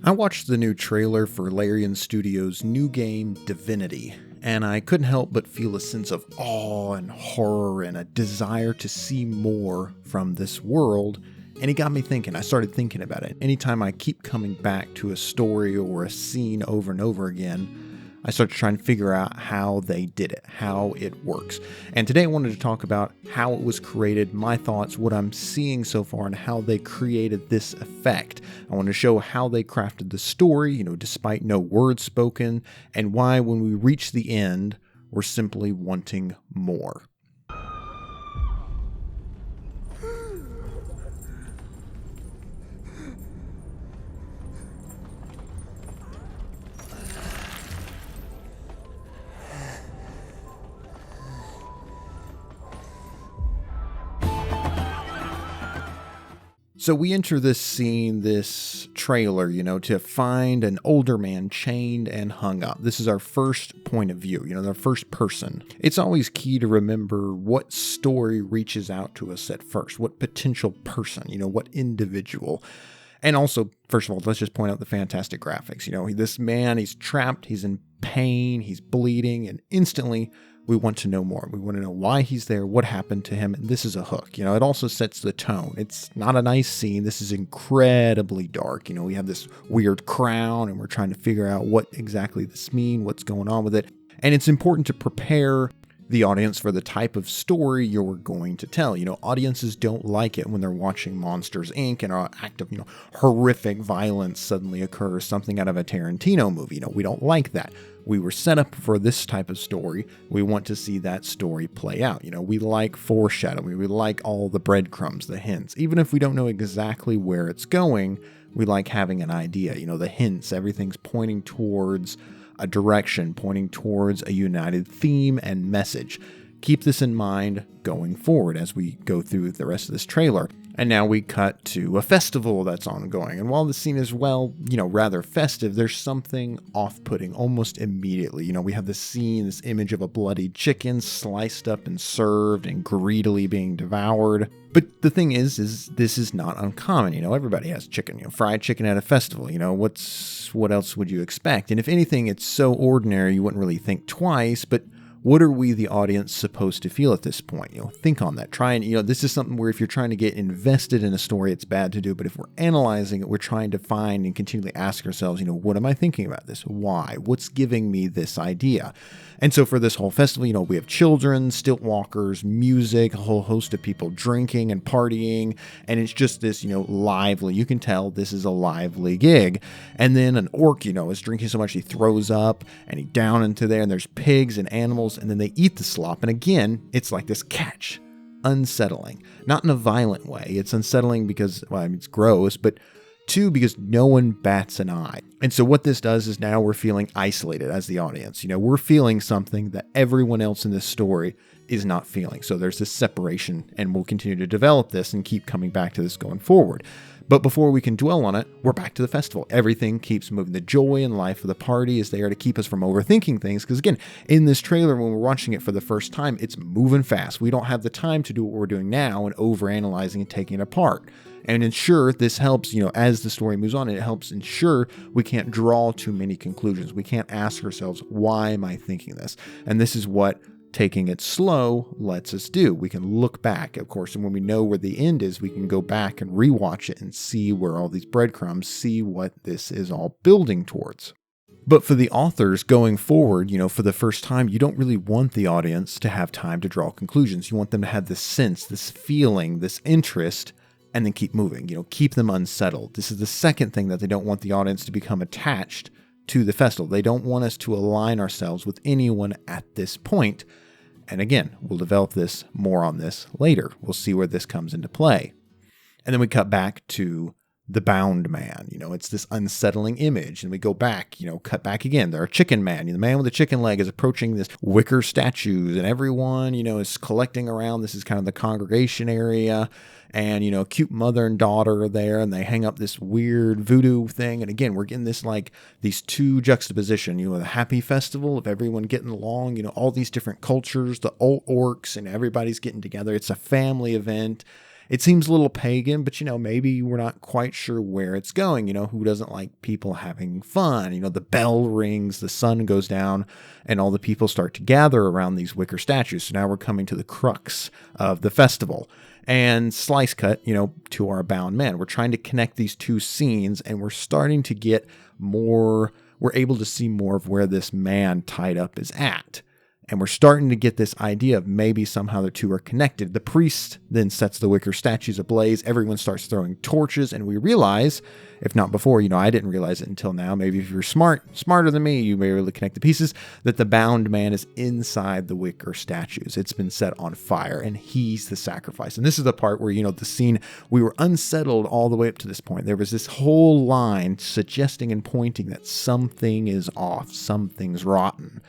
I watched the new trailer for Larian Studios' new game, Divinity, and I couldn't help but feel a sense of awe and horror and a desire to see more from this world, and it got me thinking. I started thinking about it. Anytime I keep coming back to a story or a scene over and over again, I started trying to figure out how they did it, how it works. And today I wanted to talk about how it was created, my thoughts, what I'm seeing so far, and how they created this effect. I want to show how they crafted the story, despite no words spoken, and why when we reach the end, we're simply wanting more. So we enter this scene, this trailer, to find an older man chained and hung up. This is our first point of view, the first person. It's always key to remember what story reaches out to us at first, what potential person, what individual. And also, first of all, let's just point out the fantastic graphics. This man, he's trapped, he's in pain, he's bleeding, and instantly we want to know more. We want to know why he's there, what happened to him, and this is a hook. It also sets the tone. It's not a nice scene. This is incredibly dark. We have this weird crown, and we're trying to figure out what exactly this means, what's going on with it. And it's important to prepare the audience for the type of story you're going to tell. Audiences don't like it when they're watching Monsters, Inc. and an act of, horrific violence suddenly occurs, something out of a Tarantino movie. We don't like that. We were set up for this type of story. We want to see that story play out. We like foreshadowing. We like all the breadcrumbs, the hints. Even if we don't know exactly where it's going, we like having an idea. The hints, everything's pointing towards a direction, pointing towards a united theme and message. Keep this in mind going forward as we go through the rest of this trailer. And now we cut to a festival that's ongoing. And while the scene is, rather festive, there's something off-putting almost immediately. We have this scene, this image of a bloody chicken sliced up and served and greedily being devoured. But the thing is this is not uncommon. Everybody has chicken, fried chicken at a festival. What else would you expect? And if anything, it's so ordinary you wouldn't really think twice, but what are we, the audience, supposed to feel at this point? Think on that. Try and, this is something where if you're trying to get invested in a story, it's bad to do. But if we're analyzing it, we're trying to find and continually ask ourselves, what am I thinking about this? Why? What's giving me this idea? And so for this whole festival, we have children, stilt walkers, music, a whole host of people drinking and partying. And it's just this, lively. You can tell this is a lively gig. And then an orc, is drinking so much he throws up and he down into there. And there's pigs and animals. And then they eat the slop. And again, it's like this catch. Unsettling. Not in a violent way. It's unsettling because, it's gross, but two, because no one bats an eye. And so what this does is now we're feeling isolated as the audience. We're feeling something that everyone else in this story is not feeling. So there's this separation, and we'll continue to develop this and keep coming back to this going forward. But before we can dwell on it, we're back to the festival. Everything keeps moving. The joy and life of the party is there to keep us from overthinking things. Because again, in this trailer, when we're watching it for the first time, it's moving fast. We don't have the time to do what we're doing now and overanalyzing and taking it apart. And ensure this helps, as the story moves on, it helps ensure we can't draw too many conclusions. We can't ask ourselves, why am I thinking this? And this is what taking it slow lets us do. We can look back, of course, and when we know where the end is, we can go back and rewatch it and see where all these breadcrumbs, see what this is all building towards. But for the authors going forward, for the first time, you don't really want the audience to have time to draw conclusions. You want them to have this sense, this feeling, this interest, and then keep moving, keep them unsettled. This is the second thing that they don't want the audience to become attached to the festival. They don't want us to align ourselves with anyone at this point. And again, we'll develop this more on this later. We'll see where this comes into play. And then we cut back to the bound man. It's this unsettling image. And we go back, cut back again. There are chicken man. The man with the chicken leg is approaching this wicker statues, and everyone, is collecting around. This is kind of the congregation area. And, cute mother and daughter are there, and they hang up this weird voodoo thing. And again, we're getting this, these two juxtaposition, the happy festival of everyone getting along, all these different cultures, the old orcs, and everybody's getting together. It's a family event. It seems a little pagan, but, maybe we're not quite sure where it's going. Who doesn't like people having fun? The bell rings, the sun goes down, and all the people start to gather around these wicker statues. So now we're coming to the crux of the festival. And slice cut, to our bound man. We're trying to connect these two scenes, and we're starting to get more, we're able to see more of where this man tied up is at. And we're starting to get this idea of maybe somehow the two are connected. The priest then sets the wicker statues ablaze. Everyone starts throwing torches, and we realize, if not before, I didn't realize it until now. Maybe if you're smarter than me, you may be able to connect the pieces, that the bound man is inside the wicker statues. It's been set on fire, and he's the sacrifice. And this is the part where, the scene, we were unsettled all the way up to this point. There was this whole line suggesting and pointing that something is off, something's rotten.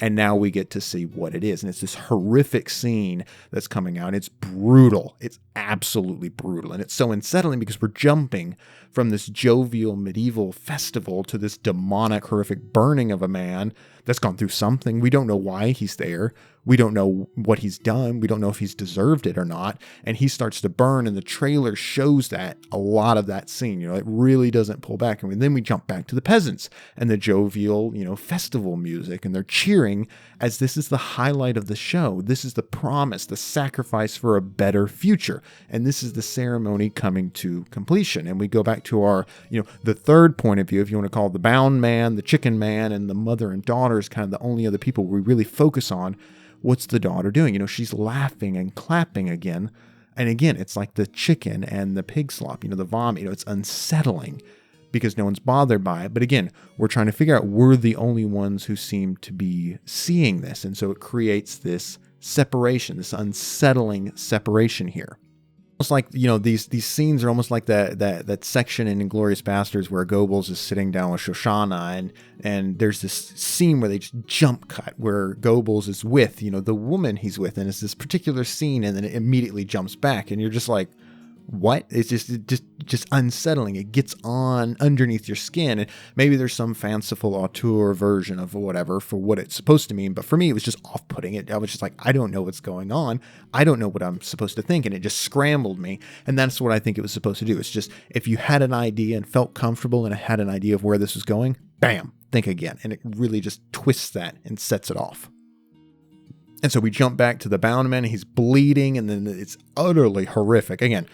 And now we get to see what it is. And it's this horrific scene that's coming out. It's brutal. It's absolutely brutal. And it's so unsettling because we're jumping from this jovial medieval festival to this demonic, horrific burning of a man that's gone through something. We don't know why he's there. We don't know what he's done. We don't know if he's deserved it or not. And he starts to burn, and the trailer shows that, a lot of that scene. It really doesn't pull back. And then we jump back to the peasants and the jovial, festival music, and they're cheering as this is the highlight of the show. This is the promise, the sacrifice for a better future. And this is the ceremony coming to completion. And we go back to our, the third point of view, if you want to call it the bound man, the chicken man, and the mother and daughter is kind of the only other people we really focus on. What's the daughter doing? She's laughing and clapping again. And again, it's like the chicken and the pig slop, the vomit, it's unsettling because no one's bothered by it. But again, we're trying to figure out, we're the only ones who seem to be seeing this. And so it creates this separation, this unsettling separation here. Almost like, these scenes are almost like that section in Inglourious Basterds where Goebbels is sitting down with Shoshana, and there's this scene where they just jump cut where Goebbels is with, the woman he's with, and it's this particular scene, and then it immediately jumps back, and you're just like, what? It's just unsettling. It gets on underneath your skin. And maybe there's some fanciful auteur version of whatever for what it's supposed to mean. But for me, it was just off-putting. I was just like, I don't know what's going on. I don't know what I'm supposed to think. And it just scrambled me. And that's what I think it was supposed to do. It's just, if you had an idea and felt comfortable and had an idea of where this was going, bam, think again. And it really just twists that and sets it off. And so we jump back to the bound man. He's bleeding, and then it's utterly horrific. Again,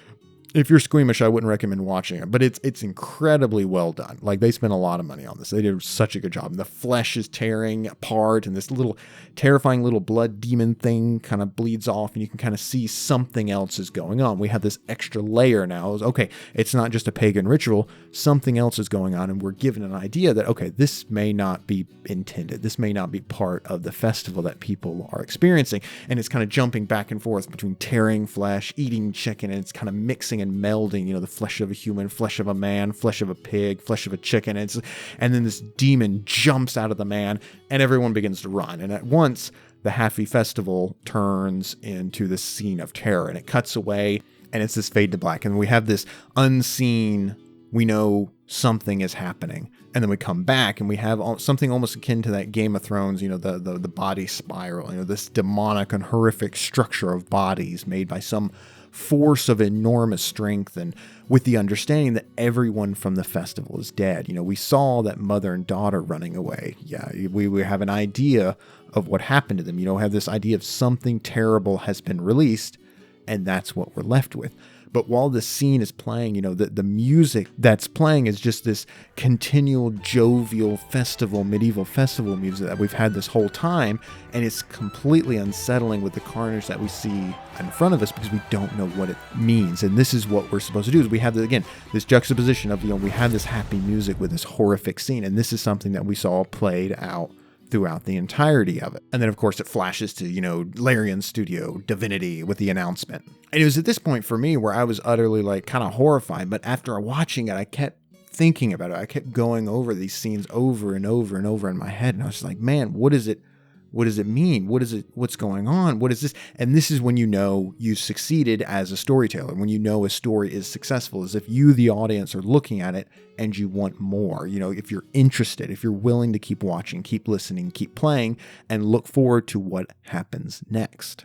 if you're squeamish, I wouldn't recommend watching it, but it's incredibly well done. Like, they spent a lot of money on this. They did such a good job. And the flesh is tearing apart, and this little terrifying little blood demon thing kind of bleeds off, and you can kind of see something else is going on. We have this extra layer now. Okay, it's not just a pagan ritual. Something else is going on, and we're given an idea that, okay, this may not be intended. This may not be part of the festival that people are experiencing. And it's kind of jumping back and forth between tearing flesh, eating chicken, and it's kind of mixing and melding, the flesh of a human, flesh of a man, flesh of a pig, flesh of a chicken. And then this demon jumps out of the man, and everyone begins to run. And at once, the Happy Festival turns into this scene of terror, and it cuts away, and it's this fade to black. And we have this unseen, we know something is happening. And then we come back, and we have something almost akin to that Game of Thrones, the body spiral, this demonic and horrific structure of bodies made by some force of enormous strength, and with the understanding that everyone from the festival is dead. We saw that mother and daughter running away. Yeah, we have an idea of what happened to them. Have this idea of something terrible has been released, and that's what we're left with. But while the scene is playing, the music that's playing is just this continual jovial medieval festival music that we've had this whole time. And it's completely unsettling with the carnage that we see in front of us because we don't know what it means. And this is what we're supposed to do, is we have, this juxtaposition of, we have this happy music with this horrific scene. And this is something that we saw played out throughout the entirety of it. And then, of course, it flashes to, Larian Studio, Divinity with the announcement. And it was at this point for me where I was utterly kind of horrified. But after watching it, I kept thinking about it. I kept going over these scenes over and over and over in my head. And I was like, man, what is it? What does it mean? What's going on? What is this? And this is when you've succeeded as a storyteller, when a story is successful, is if you, the audience, are looking at it and you want more. If you're interested, if you're willing to keep watching, keep listening, keep playing, and look forward to what happens next.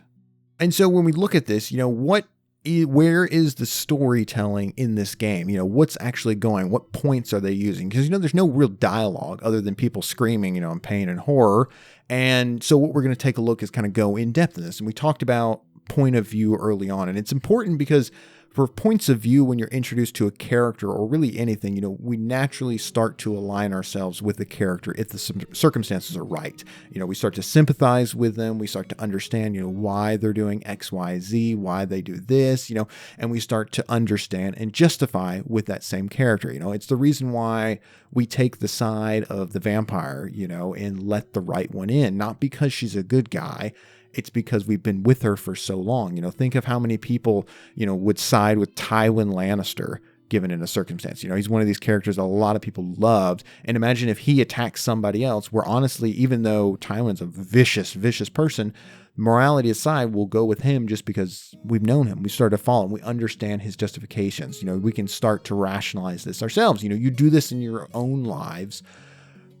And so when we look at this, what where is the storytelling in this game? What's actually going? What points are they using? Because, there's no real dialogue other than people screaming, in pain and horror. And so what we're going to take a look is kind of go in depth in this. And we talked about point of view early on. And it's important because for points of view, when you're introduced to a character or really anything, we naturally start to align ourselves with the character if the circumstances are right. We start to sympathize with them. We start to understand, why they're doing X, Y, Z, why they do this, and we start to understand and justify with that same character. It's the reason why we take the side of the vampire, and let the right one in, not because she's a good guy. It's because we've been with her for so long. Think of how many people, would side with Tywin Lannister given in a circumstance. He's one of these characters that a lot of people loved. And imagine if he attacks somebody else where honestly, even though Tywin's a vicious, vicious person, morality aside, we'll go with him just because we've known him. We start to follow him. We understand his justifications. We can start to rationalize this ourselves. You do this in your own lives,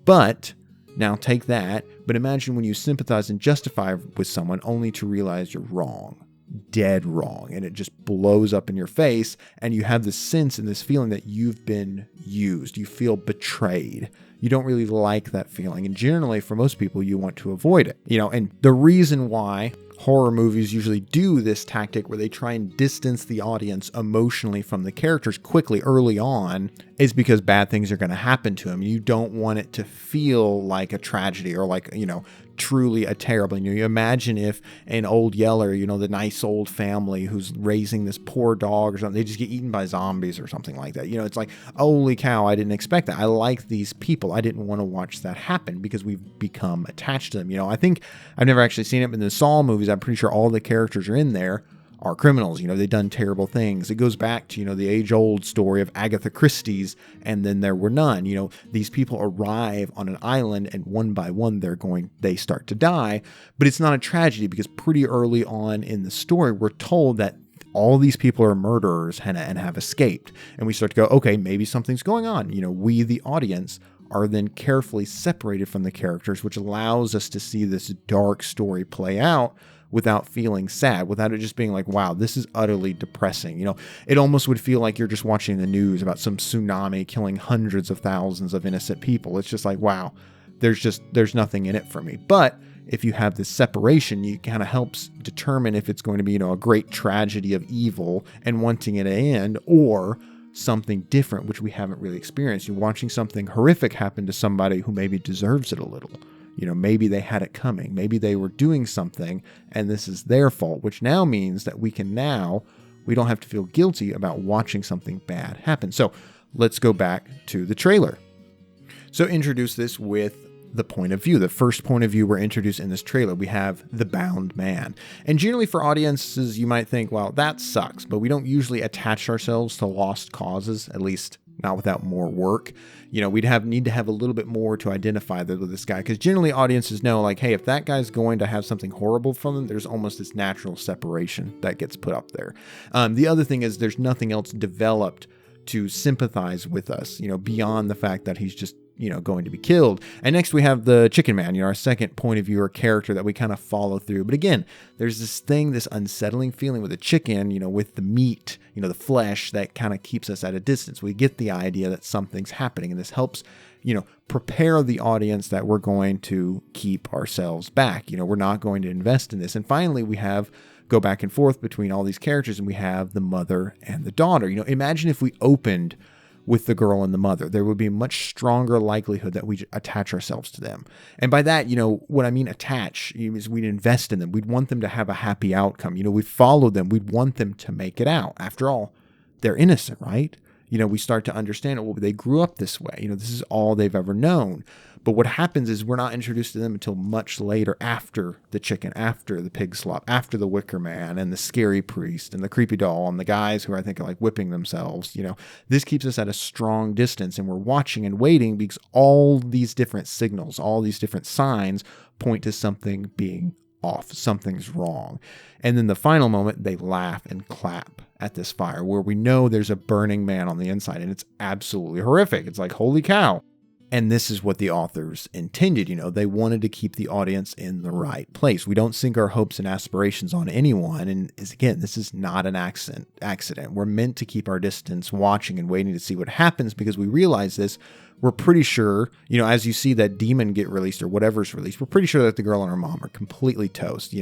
but now take that, but imagine when you sympathize and justify with someone only to realize you're wrong, dead wrong, and it just blows up in your face, and you have this sense and this feeling that you've been used. You feel betrayed. You don't really like that feeling, and generally for most people, you want to avoid it. And the reason why horror movies usually do this tactic where they try and distance the audience emotionally from the characters quickly early on is because bad things are going to happen to them. You don't want it to feel like a tragedy or like, truly a terrible. You imagine if an old Yeller, the nice old family who's raising this poor dog or something, they just get eaten by zombies or something like that. It's like, holy cow, I didn't expect that. I like these people. I didn't want to watch that happen because we've become attached to them. I think I've never actually seen it, but in the Saw movies, I'm pretty sure all the characters are in there are criminals. They've done terrible things. It goes back to, the age-old story of Agatha Christie's And Then There Were None. These people arrive on an island and one by one they start to die, but it's not a tragedy because pretty early on in the story, we're told that all these people are murderers and have escaped. And we start to go, okay, maybe something's going on. We, the audience, are then carefully separated from the characters, which allows us to see this dark story play out without feeling sad, without it just being like, wow, this is utterly depressing. It almost would feel like you're just watching the news about some tsunami killing hundreds of thousands of innocent people. It's just like, wow, there's nothing in it for me. But if you have this separation, it kind of helps determine if it's going to be, a great tragedy of evil and wanting it to end, or something different, which we haven't really experienced. You're watching something horrific happen to somebody who maybe deserves it a little. Maybe they had it coming. Maybe they were doing something and this is their fault, which now means that we don't have to feel guilty about watching something bad happen. So let's go back to the trailer. So introduce this with the point of view. The first point of view we're introduced in this trailer, we have the bound man. And generally for audiences, you might think, well, that sucks, but we don't usually attach ourselves to lost causes, at least not without more work. We'd need to have a little bit more to identify with this guy, because generally audiences know, like, hey, if that guy's going to have something horrible from them, there's almost this natural separation that gets put up there. The other thing is there's nothing else developed to sympathize with us, beyond the fact that he's just going to be killed. And next we have the chicken man, our second point of view or character that we kind of follow through. But again, there's this unsettling feeling with the chicken, with the meat, the flesh that kind of keeps us at a distance. We get the idea that something's happening, and this helps, prepare the audience that we're going to keep ourselves back. We're not going to invest in this. And finally, we go back and forth between all these characters, and we have the mother and the daughter. Imagine if we opened with the girl and the mother. There would be a much stronger likelihood that we attach ourselves to them. And by that, what I mean attach is we'd invest in them. We'd want them to have a happy outcome. We'd follow them. We'd want them to make it out. After all, they're innocent, right? We start to understand, well, they grew up this way. This is all they've ever known. But what happens is we're not introduced to them until much later, after the chicken, after the pig slop, after the Wicker Man and the scary priest and the creepy doll and the guys who I think are like whipping themselves. This keeps us at a strong distance, and we're watching and waiting because all these different signals, all these different signs point to something being off. Something's wrong. And then the final moment, they laugh and clap at this fire where we know there's a burning man on the inside, and it's absolutely horrific. It's like, holy cow. And this is what the authors intended. They wanted to keep the audience in the right place. We don't sink our hopes and aspirations on anyone. And again, this is not an accident. We're meant to keep our distance, watching and waiting to see what happens, because we realize this. We're pretty sure, as you see that demon get released or whatever's released, we're pretty sure that the girl and her mom are completely toast.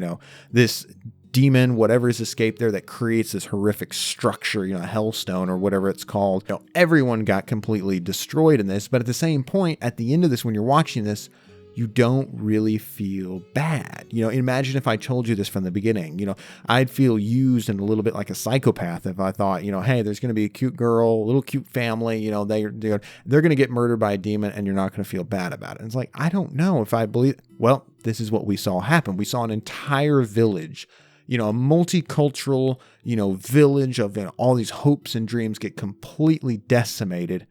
This demon, whatever's escaped there that creates this horrific structure, a hellstone or whatever it's called. Everyone got completely destroyed in this, but at the same point, at the end of this, when you're watching this, you don't really feel bad. Imagine if I told you this from the beginning. I'd feel used and a little bit like a psychopath if I thought, hey, there's going to be a cute girl, a little cute family, they're going to get murdered by a demon and you're not going to feel bad about it. And it's like, I don't know if I believe. Well, this is what we saw happen. We saw an entire village, a multicultural, village of all these hopes and dreams get completely decimated,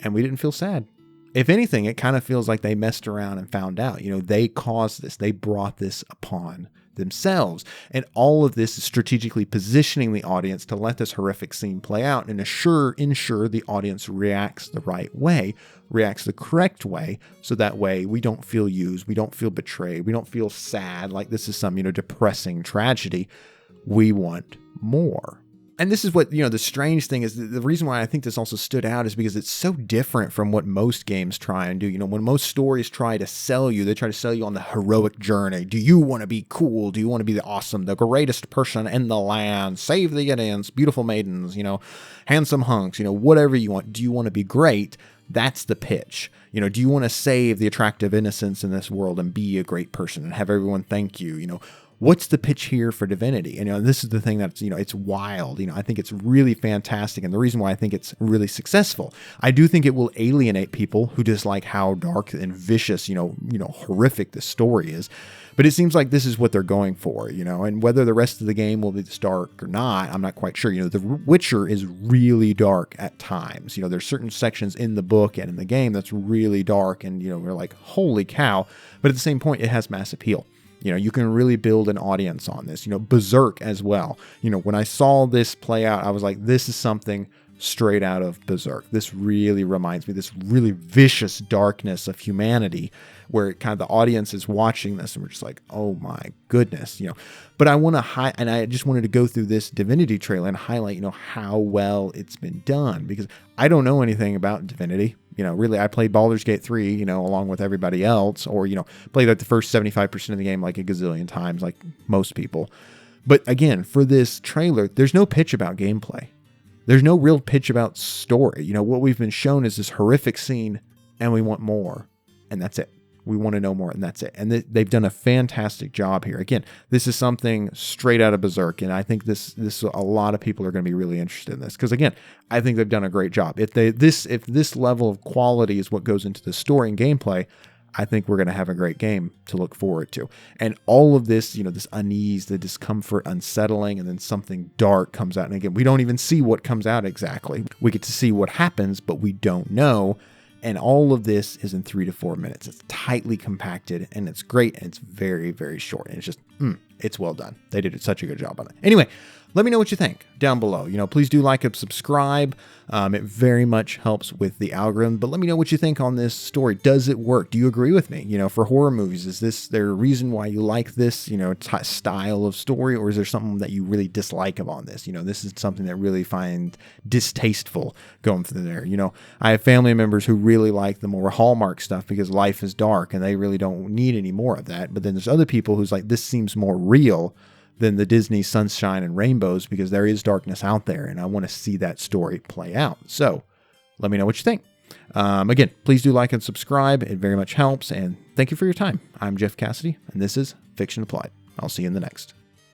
and we didn't feel sad. If anything, it kind of feels like they messed around and found out. They caused this. They brought this upon themselves. And all of this is strategically positioning the audience to let this horrific scene play out and ensure the audience reacts the right way, reacts the correct way, so that way we don't feel used, we don't feel betrayed, we don't feel sad like this is some, depressing tragedy. We want more. And this is what, the strange thing is, the reason why I think this also stood out is because it's so different from what most games try and do. When most stories try to sell you, they try to sell you on the heroic journey. Do you want to be cool? Do you want to be the awesome, the greatest person in the land? Save the Indians, beautiful maidens, handsome hunks, whatever you want. Do you want to be great? That's the pitch. Do you want to save the attractive innocents in this world and be a great person and have everyone thank you? What's the pitch here for Divinity? And this is the thing that's, it's wild. I think it's really fantastic. And the reason why I think it's really successful, I do think it will alienate people who dislike how dark and vicious, horrific this story is. But it seems like this is what they're going for, and whether the rest of the game will be this dark or not, I'm not quite sure. The Witcher is really dark at times. There's certain sections in the book and in the game that's really dark, and, we're like, holy cow. But at the same point, it has mass appeal. You can really build an audience on this. Berserk as well. When I saw this play out, I was like, this is something straight out of Berserk. This really reminds me, this really vicious darkness of humanity, where kind of the audience is watching this and we're just like, oh my goodness, But I want to and I just wanted to go through this Divinity trailer and highlight, how well it's been done, because I don't know anything about Divinity. Really, I played Baldur's Gate 3, along with everybody else, or, played like the first 75% of the game like a gazillion times, like most people. But again, for this trailer, there's no pitch about gameplay. There's no real pitch about story. What we've been shown is this horrific scene, and we want more, and that's it. We want to know more, and that's it. And they've done a fantastic job here. Again, this is something straight out of Berserk, and I think this a lot of people are going to be really interested in this, because again, I think they've done a great job. If this level of quality is what goes into the story and gameplay, I think we're going to have a great game to look forward to. And all of this, this unease, the discomfort, unsettling, and then something dark comes out. And again, we don't even see what comes out exactly. We get to see what happens, but we don't know. And all of this is in 3 to 4 minutes. It's tightly compacted, and it's great, and it's very, very short. And it's just, it's well done. They did such a good job on it. Anyway, let me know what you think down below. Please do like and subscribe. It very much helps with the algorithm. But let me know what you think on this story. Does it work? Do you agree with me? For horror movies, is there a reason why you like this, style of story, or is there something that you really dislike about this? This is something that really find distasteful going through there. I have family members who really like the more Hallmark stuff because life is dark and they really don't need any more of that. But then there's other people who's like, this seems more real than the Disney sunshine and rainbows, because there is darkness out there and I want to see that story play out. So let me know what you think. Again, please do like and subscribe. It very much helps. And thank you for your time. I'm Jeff Cassidy, and this is Fiction Applied. I'll see you in the next.